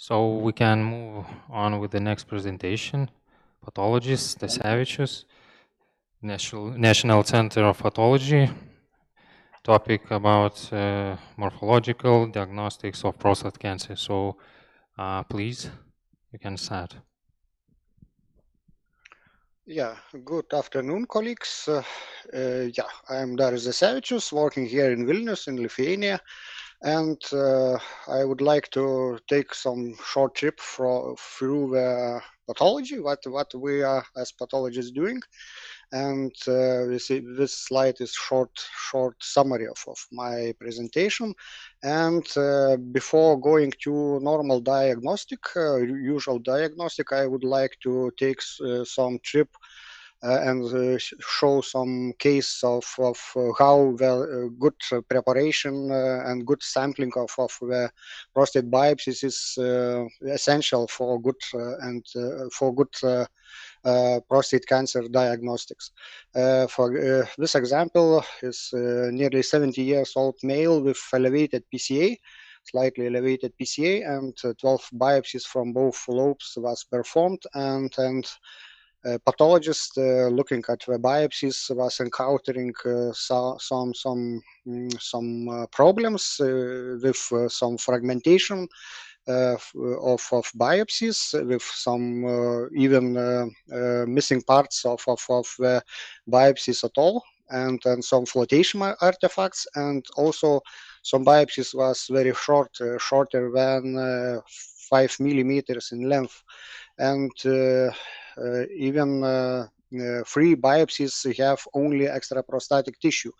So we can move on with the next presentation. Pathologist, Dasevicius, National Center of Pathology. Topic about morphological diagnostics of prostate cancer. So please, you can start. Yeah, good afternoon, colleagues. I'm Dasevicius, working here in Vilnius, in Lithuania, and I would like to take some short trip through the pathology, what we are as pathologists doing, and this slide is short summary of my presentation. And before going to normal diagnostic, usual diagnostic, I would like to take some trip and show some case of how the good preparation and good sampling of the prostate biopsies is essential for good prostate cancer diagnostics. For this example is nearly 70 years old male with elevated PCA, slightly elevated PCA, and 12 biopsies from both lobes was performed, and pathologist looking at the biopsies was encountering some problems with some fragmentation of biopsies, with some even missing parts of the biopsies at all, and some flotation artifacts, and also some biopsies was very shorter than 5 millimeters in length, and even 3 biopsies have only extraprostatic tissue,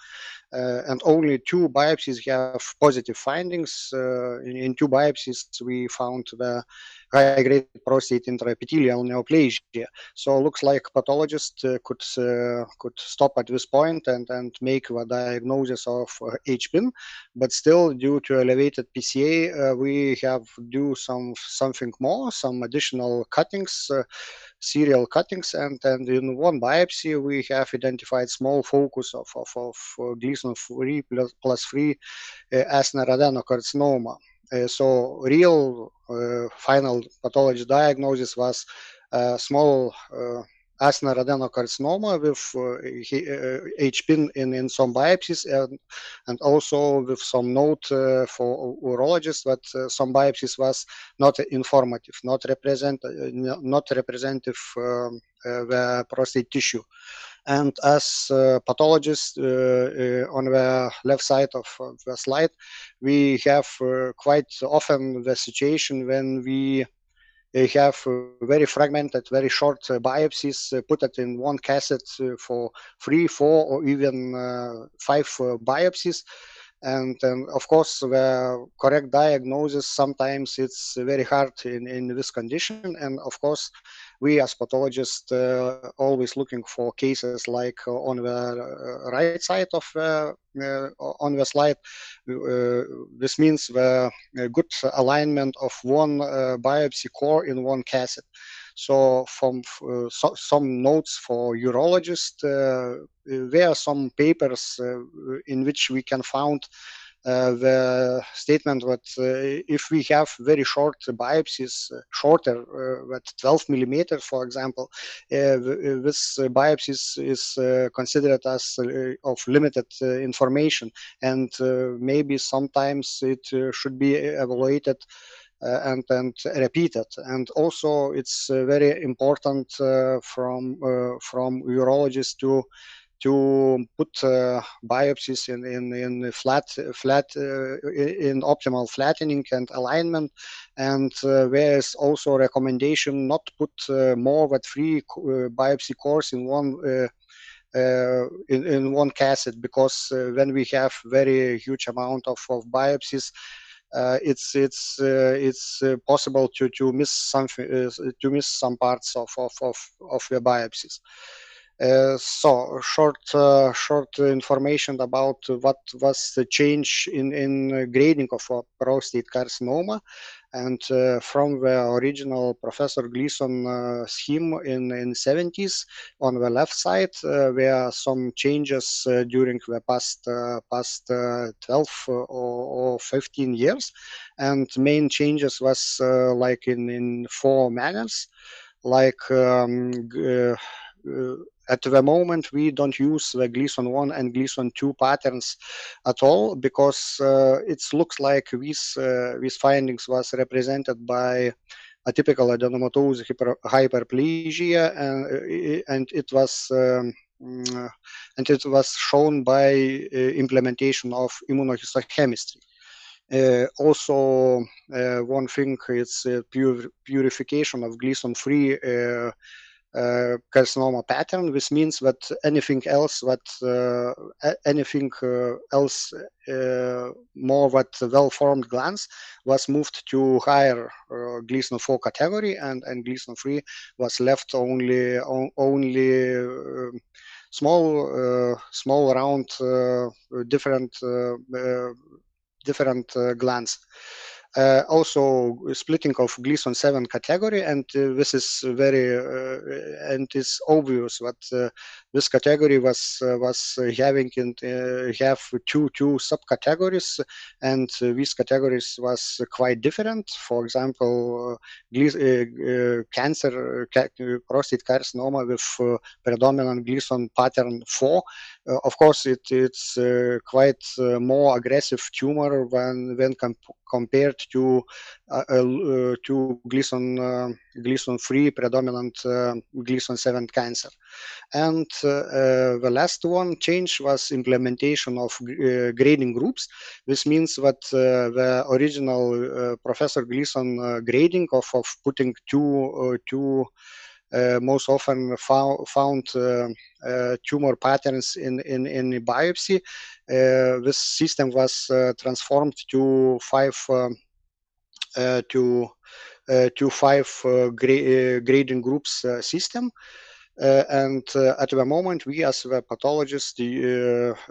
and only 2 biopsies have positive findings. In 2 biopsies, we found the high-grade prostate intraepithelial neoplasia. So looks like pathologist could stop at this point and make the diagnosis of HPIN, but still, due to elevated PCA, we have do something more, some additional cuttings. Serial cuttings, and in 1 biopsy we have identified small focus of Gleason 3 plus 3 acnar adenocarcinoma. So real final pathology diagnosis was small acnar adenocarcinoma with HPIN in some biopsies, and also with some note for urologists that some biopsies was not informative, not representative the prostate tissue. And as pathologists on the left side of the slide, we have quite often the situation when we have very fragmented, very short biopsies, put it in one cassette for 3, 4, or even 5 biopsies. And of course, the correct diagnosis, sometimes it's very hard in this condition. And of course, we as pathologists always looking for cases like on the right side of on the slide. This means the good alignment of one biopsy core in one cassette. So from some notes for urologists, there are some papers in which we can find the statement that if we have very short biopsies, shorter, at 12 millimeters, for example, this biopsies is considered as of limited information, and maybe sometimes it should be evaluated and repeated. And also, it's very important from urologists to put biopsies in flat in optimal flattening and alignment, and there is also a recommendation not to put more than 3 biopsy cores in one in one cassette, because when we have very huge amount of biopsies, it's possible to miss something, to miss some parts of the biopsies. So short information about what was the change in grading of prostate carcinoma, and from the original Professor Gleason scheme in 70s on the left side, were some changes during the past 12 or 15 years, and main changes was like in four manners, like at the moment we don't use the Gleason 1 and Gleason 2 patterns at all, because it looks like these findings was represented by a typical adenomatosis hyperplasia, and it was mm, and it was shown by implementation of immunohistochemistry. Also, one thing is purification of Gleason 3 carcinoma pattern. This means that anything else more that well-formed glands was moved to higher Gleason 4 category, and Gleason 3 was left only small round different glands. Also splitting of Gleason 7 category, and this is very and it's obvious that this category was having have two subcategories, and these categories was quite different. For example, prostate carcinoma with predominant Gleason pattern 4. Of course, it's quite more aggressive tumor when compared to Gleason 3 predominant Gleason 7 cancer. And the last one change was implementation of grading groups. This means that the original Professor Gleason grading of putting two most often found tumor patterns in biopsy. This system was transformed to five grading groups system. And at the moment, we as the pathologists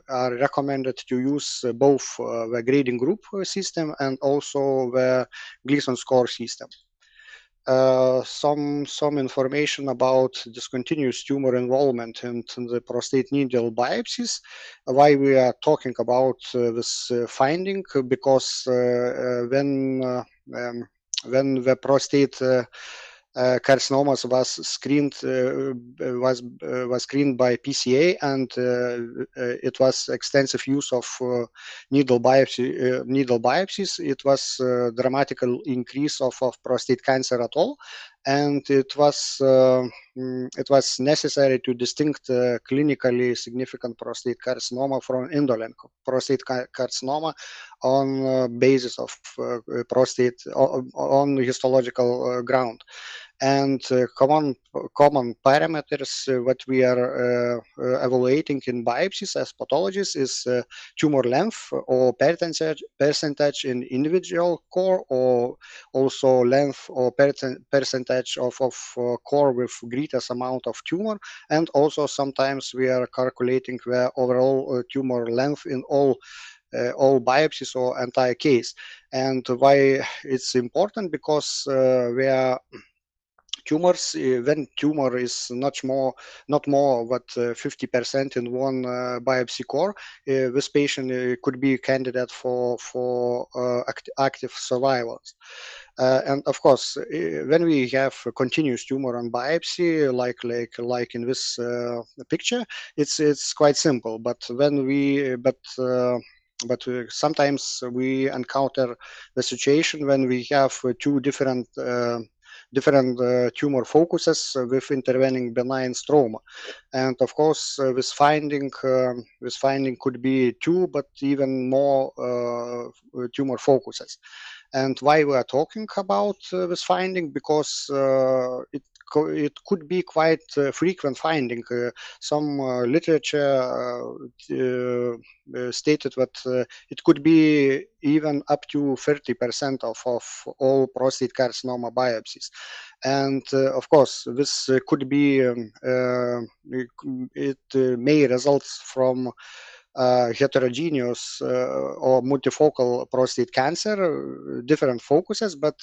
are recommended to use both the grading group system and also the Gleason score system. Some information about discontinuous tumor involvement in the prostate needle biopsies. Why we are talking about this finding? Because when the prostate carcinomas was screened by PCA, and it was extensive use of needle biopsies. It was dramatical increase of prostate cancer at all, and it was necessary to distinct clinically significant prostate carcinoma from indolent prostate carcinoma on basis of prostate on histological ground. And common parameters what we are evaluating in biopsies as pathologists is tumor length or percentage in individual core, or also length or percentage of core with greatest amount of tumor, and also sometimes we are calculating the overall tumor length in all biopsies or entire case. And why it's important? Because we are tumors, when tumor is not more what 50% in one biopsy core, this patient could be a candidate for active survivals. And of course, when we have a continuous tumor on biopsy, like in this picture, it's quite simple. But sometimes we encounter the situation when we have two different tumor focuses with intervening benign stroma, and of course this finding could be two, but even more tumor focuses. And why we are talking about this finding? Because it it could be quite frequent finding. Some literature stated that it could be even up to 30% of all prostate carcinoma biopsies. And of course, this could be, it may result from heterogeneous or multifocal prostate cancer, different focuses, but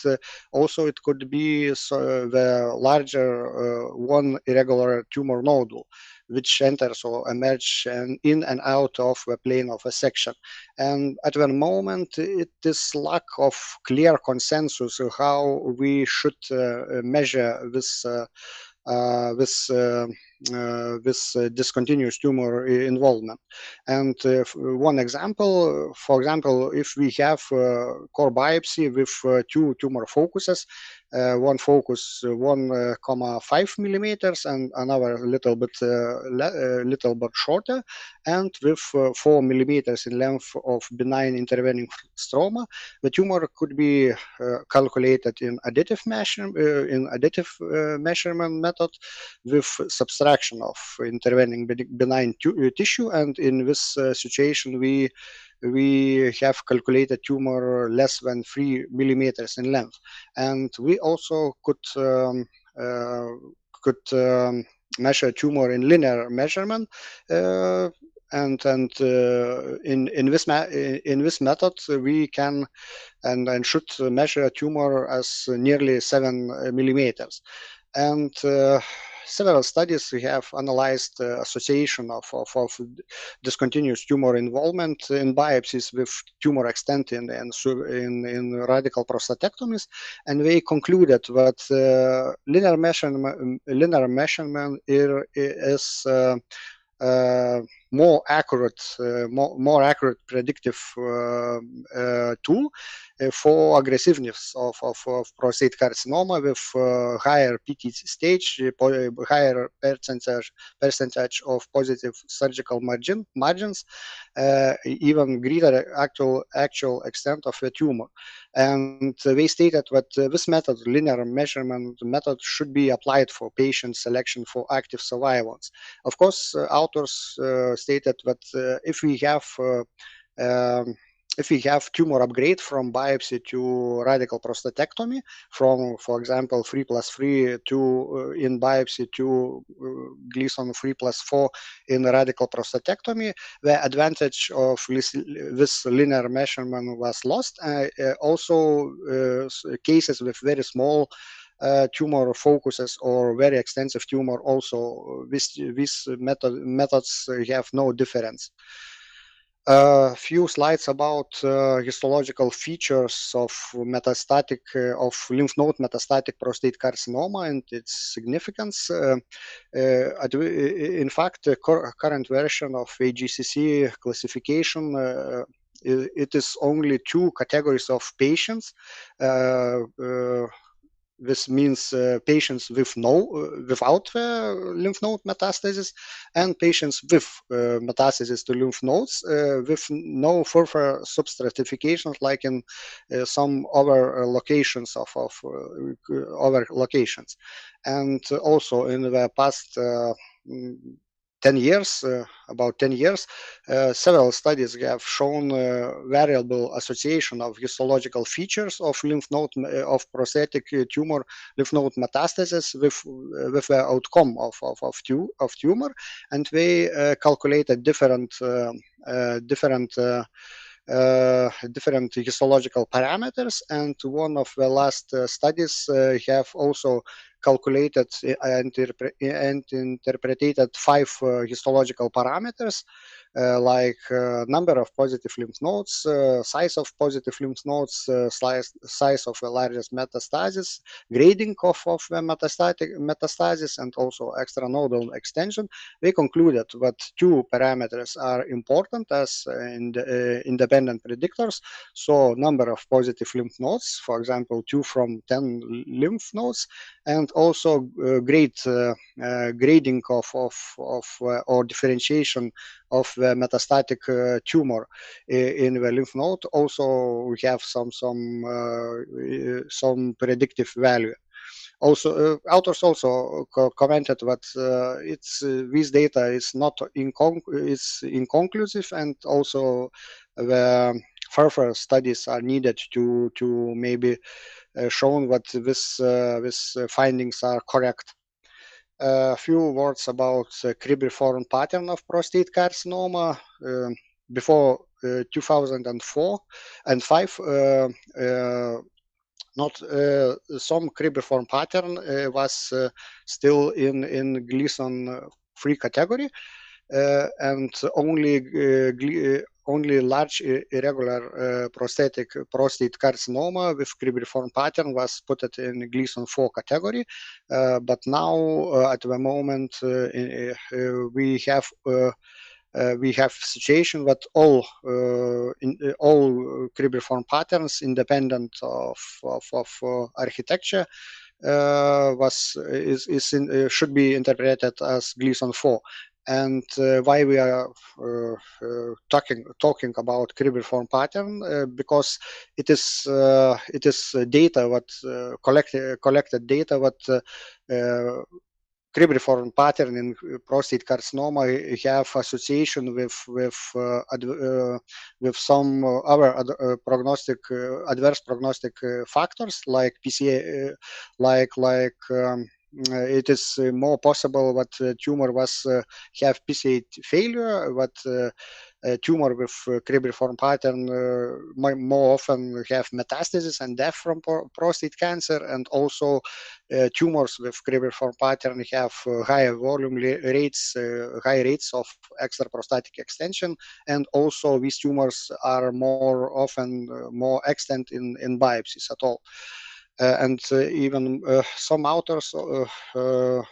also it could be the larger one irregular tumor nodule, which enters or emerge and in and out of the plane of a section. And at the moment, it is lack of clear consensus how we should measure this discontinuous tumor involvement. And one example, for example, if we have core biopsy with two tumor focuses, one focus 1,5 millimeters and another little bit shorter, and with 4 millimeters in length of benign intervening stroma, the tumor could be calculated in additive measurement method with subtraction of intervening benign tissue. And in this situation, we have calculated tumor less than 3 millimeters in length. And we also could measure tumor in linear measurement. In this method, we can and should measure a tumor as nearly 7 millimeters. And several studies have analyzed the association of discontinuous tumor involvement in biopsies with tumor extent in radical prostatectomies, and they concluded that linear measurement is more accurate predictive tool for aggressiveness of prostate carcinoma with higher PT stage, higher percentage of positive surgical margins, even greater actual extent of the tumor. And they stated that this method, linear measurement method, should be applied for patient selection for active survivals. Of course, authors stated that if we have tumor upgrade from biopsy to radical prostatectomy, from, for example, 3+3 to in biopsy to Gleason 3+4 in radical prostatectomy, the advantage of this linear measurement was lost. Also, cases with very small tumor focuses or very extensive tumor, also these methods have no difference. A few slides about histological features of lymph node metastatic prostate carcinoma and its significance. In fact, the current version of AJCC classification, it is only two categories of patients. This means patients without lymph node metastasis, and patients with metastasis to lymph nodes with no further substratifications, like in some other locations of other locations. And also in the past 10 years, about 10 years, several studies have shown variable association of histological features of lymph node of prostatic tumor lymph node metastasis with the outcome of tumor, and they calculated different histological parameters. And one of the last studies have also calculated and interpreted 5 histological parameters, like number of positive lymph nodes, size of positive lymph nodes, size of the largest metastasis, grading of the metastasis, and also extranodal extension. They concluded that 2 parameters are important as independent predictors. So number of positive lymph nodes, for example, 2 from 10 lymph nodes, and also grading of or differentiation of the metastatic tumor in the lymph node. Also, we have some predictive value. Also, authors also commented that this data is not is inconclusive, and also the further studies are needed to maybe shown that this findings are correct. A few words about cribriform pattern of prostate carcinoma. Before 2004 and 5, not some cribriform pattern was still in Gleason 3 category, and only large irregular prostate carcinoma with cribriform pattern was put it in Gleason 4 category. But now at the moment we have situation that all cribriform patterns, independent of architecture, should be interpreted as Gleason 4. And why we are talking about cribriform pattern, because it is data what collected data what cribriform pattern in prostate carcinoma have association with some other adverse prognostic factors like PCA, it is more possible that tumor was have PCA failure, but tumor with cribriform pattern more often have metastasis and death from prostate cancer, and also tumors with cribriform pattern have higher volume rates, high rates of extraprostatic extension, and also these tumors are more often more extent in biopsies at all. And even some authors are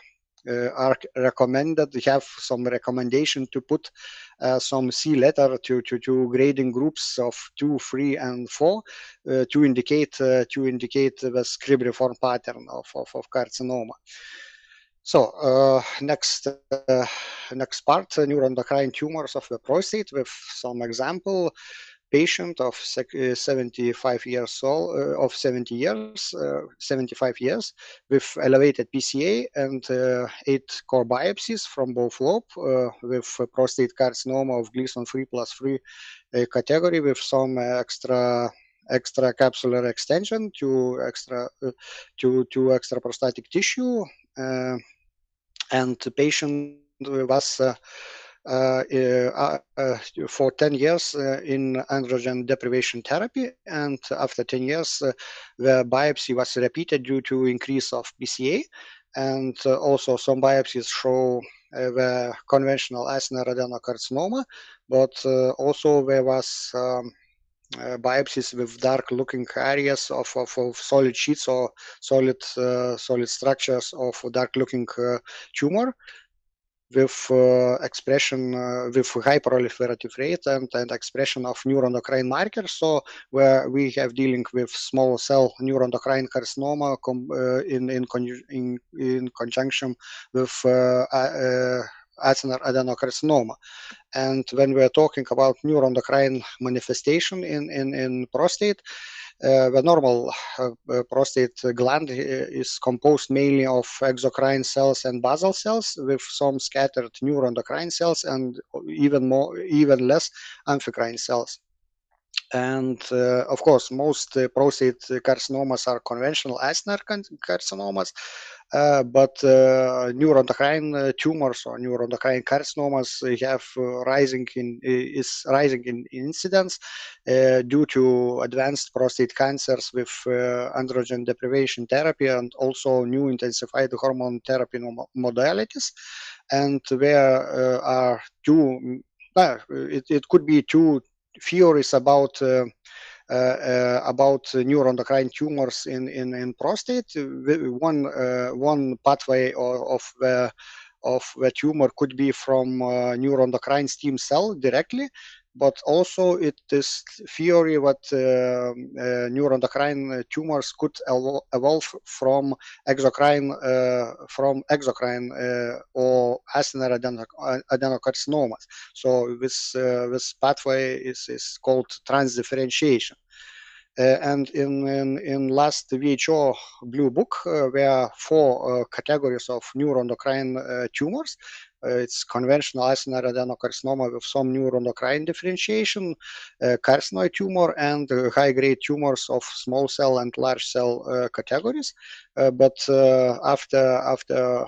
recommended, have some recommendation to put some C letter to grading groups of 2, 3, and 4 to indicate the cribriform pattern of carcinoma. So next part, neuroendocrine tumors of the prostate, with some example. Patient of 75 years old, of 75 years, with elevated PCA and 8 core biopsies from both lobe, with prostate carcinoma of Gleason 3+3 category, with some extracapsular extension to extraprostatic tissue, and the patient was for 10 years in androgen deprivation therapy, and after 10 years the biopsy was repeated due to increase of PCA, and also some biopsies show the conventional acinar adenocarcinoma, but also there was biopsies with dark looking areas of solid sheets or solid structures of dark looking tumor, with expression with high proliferative rate and expression of neuroendocrine markers. So where we have dealing with small cell neuroendocrine carcinoma in conjunction with acinar adenocarcinoma. And when we're talking about neuroendocrine manifestation in prostate, the normal prostate gland is composed mainly of exocrine cells and basal cells, with some scattered neuroendocrine cells and even less amphicrine cells. And of course, most prostate carcinomas are conventional acinar carcinomas, but neuroendocrine tumors or neuroendocrine carcinomas have rising in incidence due to advanced prostate cancers with androgen deprivation therapy and also new intensified hormone therapy modalities. And there are two. It could be two theories about neuroendocrine tumors in prostate. One pathway of the tumor could be from neuroendocrine stem cell directly, but also it is theory that neuroendocrine tumors could evolve from exocrine or acinar adenocarcinomas. So this pathway is called transdifferentiation. And in last WHO Blue Book, there are 4 categories of neuroendocrine tumors. It's conventional acinar adenocarcinoma with some neuroendocrine differentiation, carcinoid tumor, and high-grade tumors of small cell and large cell categories. But after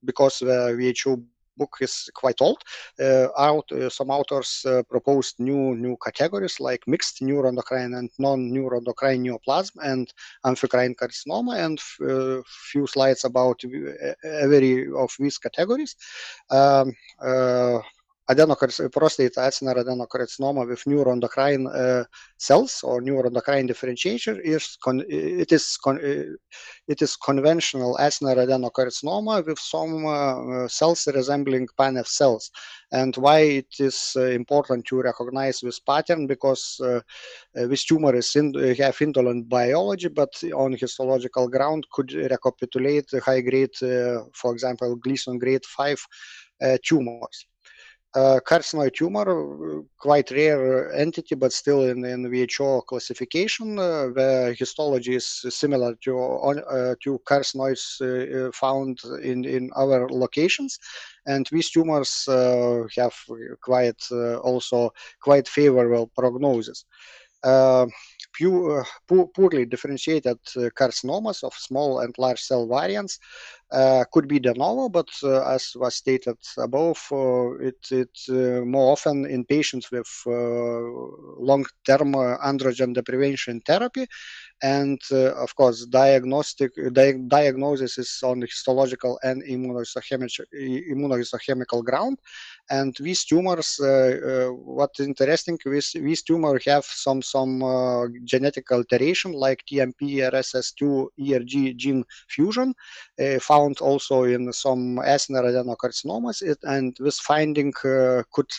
because the WHO book is quite old, some authors proposed new categories like mixed neuroendocrine and non-neuroendocrine neoplasm and amphicrine carcinoma, and few slides about every of these categories. Prostate acinar adenocarcinoma with neuroendocrine cells or neuroendocrine differentiation it is conventional acinar adenocarcinoma with some cells resembling PANF cells. And why it is important to recognize this pattern? Because this tumor have indolent biology, but on histological ground could recapitulate high grade, for example, Gleason grade 5 tumors. Carcinoid tumor, quite rare entity, but still in WHO classification. The histology is similar to carcinoids found in other locations, and these tumors have also quite favorable prognosis. Poorly differentiated carcinomas of small and large cell variants could be de novo, but as was stated above, it more often in patients with long-term androgen deprivation therapy. And of course, diagnosis is on histological and immunohistochemical ground. And these tumors, what's interesting, these tumors have some genetic alteration like TMP-RSS2 ERG gene fusion, found also in some acinar adenocarcinomas, and this finding could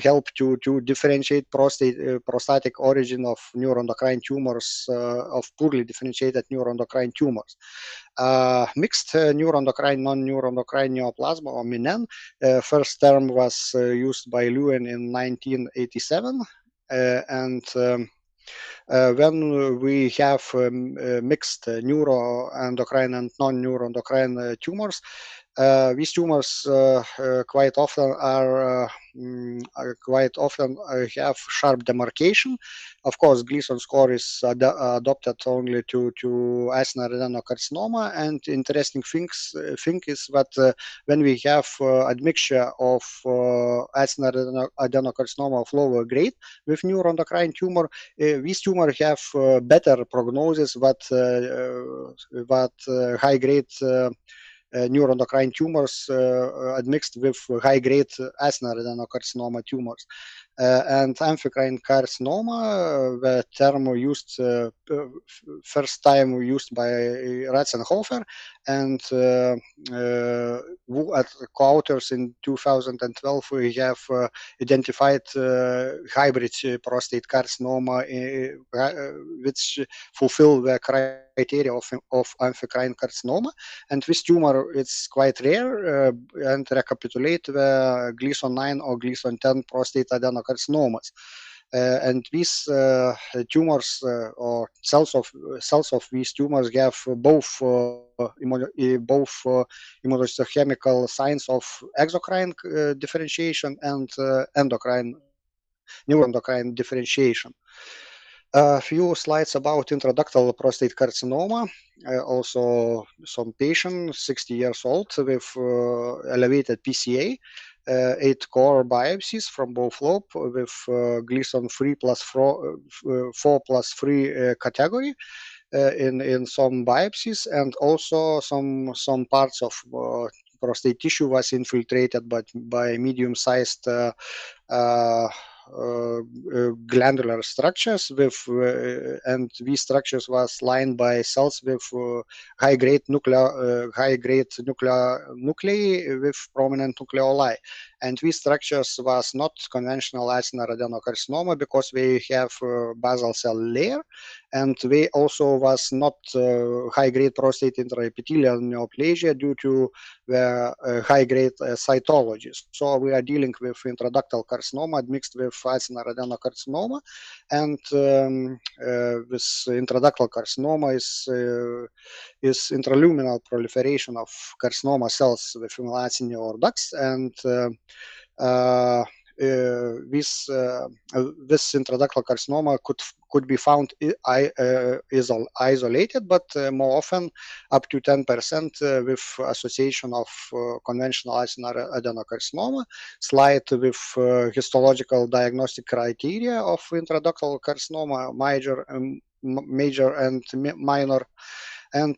help to differentiate prostatic origin of neuroendocrine tumors, of poorly differentiated neuroendocrine tumors. Mixed neuroendocrine, non-neuroendocrine neoplasm, or MNN. First term was used by Lewin in 1987, and when we have mixed neuroendocrine and non-neuroendocrine tumors, these tumors quite often have sharp demarcation. Of course, Gleason score is adopted only to acinar adenocarcinoma, and interesting thing is that when we have admixture of acinar adenocarcinoma of lower grade with neuroendocrine tumor, these tumors have better prognosis that high grade neuroendocrine tumors admixed with high-grade acinar adenocarcinoma tumors. And amphicrine carcinoma, the term used first time used by Ratzenhofer, and at co-authors in 2012 we have identified hybrid prostate carcinoma which fulfill the criteria of amphicrine carcinoma, and this tumor is quite rare and recapitulate the Gleason 9 or Gleason 10 prostate adenocarcinomas. And these tumors or cells of these tumors have both immunohistochemical signs of exocrine differentiation and neuroendocrine differentiation. A few slides about intraductal prostate carcinoma. Also, some patient, 60 years old, with elevated PSA, 8 core biopsies from both lobe with Gleason 3 plus 4 plus 3 category in some biopsies, and also some parts of prostate tissue was infiltrated by medium-sized glandular structures with and these structures was lined by cells with high grade nuclei with prominent nucleoli, and these structures was not conventional acinar adenocarcinoma because they have basal cell layer, and they also was not high grade prostate intraepithelial neoplasia due to high-grade cytology. So we are dealing with intraductal carcinoma mixed with acinar adenocarcinoma, and this intraductal carcinoma is intraluminal proliferation of carcinoma cells within acini or ducts, and this intraductal carcinoma could be found isolated, but more often up to 10% with association of conventional acinar adenocarcinoma, slide with histological diagnostic criteria of intraductal carcinoma, major and minor. And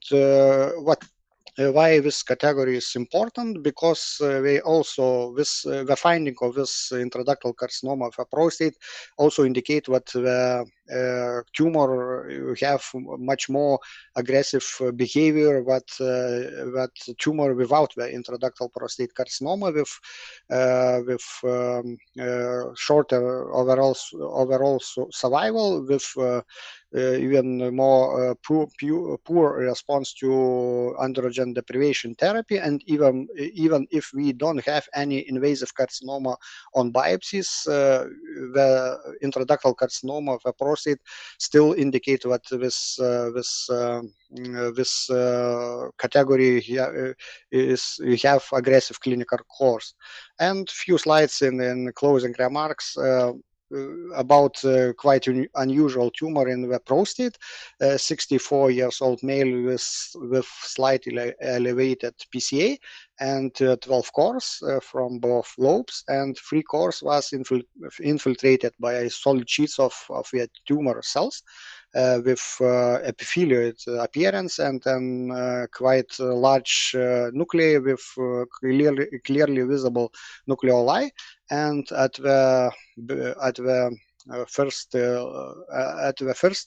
why this category is important? Because the finding of this intraductal carcinoma of a prostate also indicate what the tumor have much more aggressive behavior, what tumor without the intraductal prostate carcinoma with shorter overall survival, with even more poor response to androgen deprivation therapy, and even if we don't have any invasive carcinoma on biopsies, the intraductal carcinoma of a prostate still indicate what this category is have aggressive clinical course. And few slides in closing remarks about quite unusual tumor in the prostate. 64 years old male with slightly elevated PSA, and 12 cores from both lobes, and 3 cores was infiltrated by solid sheets of the tumor cells with epithelioid appearance, and then quite large nuclei with clearly visible nucleoli. And at the first,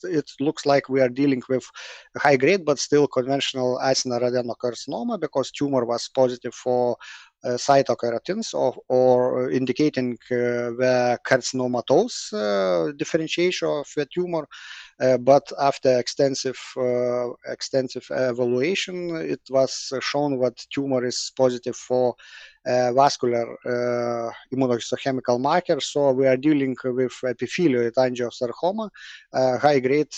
it looks like we are dealing with high grade, but still conventional acinar adenocarcinoma, because tumor was positive for cytokeratins or indicating the carcinomatose differentiation of the tumor. But after extensive evaluation, it was shown that tumor is positive for vascular immunohistochemical markers. So we are dealing with epithelioid angiosarcoma, high grade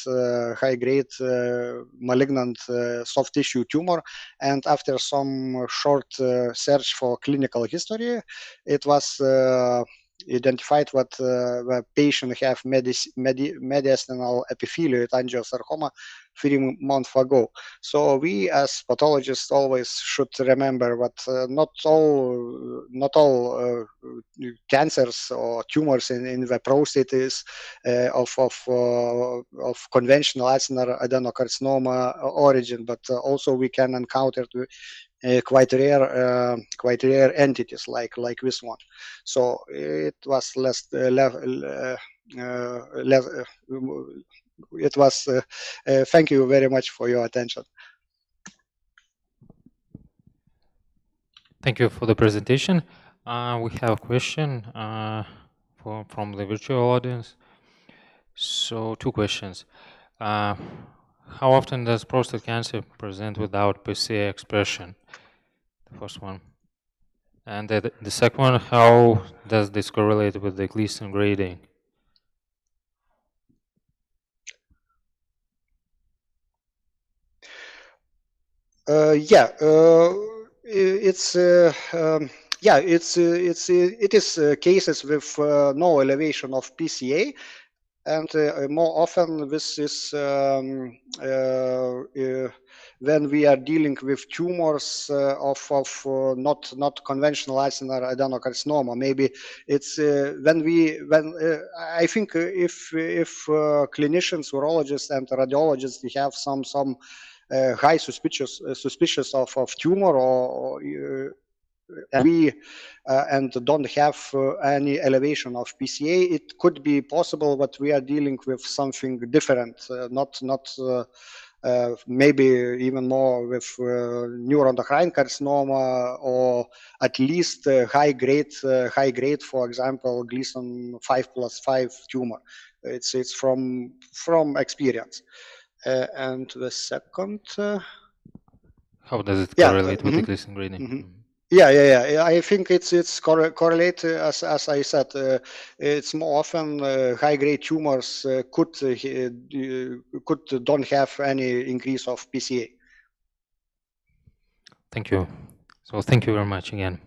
malignant soft tissue tumor. And after some short search for clinical history, it was identified what the patient have mediastinal epithelioid angiosarcoma 3 months ago. So we as pathologists always should remember that not all cancers or tumors in the prostate is of conventional acinar adenocarcinoma origin, but also we can encounter quite rare entities like this one. So it was thank you very much for your attention. Thank you for the presentation. We have a question from the virtual audience. So 2 questions. How often does prostate cancer present without PSA expression? The first one. And the second one, how does this correlate with the Gleason grading? It is cases with no elevation of PSA, and more often this is when we are dealing with tumors of not conventional acinar adenocarcinoma. Maybe it's when I think if clinicians, urologists, and radiologists have some high suspicious of tumor, or and don't have any elevation of PSA, it could be possible that we are dealing with something different, maybe even more with neuroendocrine carcinoma, or at least high grade, for example, Gleason 5+5 tumor. It's from experience. And the second, How does it Yeah. correlate with the glycine gradient? Mhm. Yeah. I think it's correlate as I said. It's more often high grade tumors could don't have any increase of PCA. Thank you. So thank you very much again.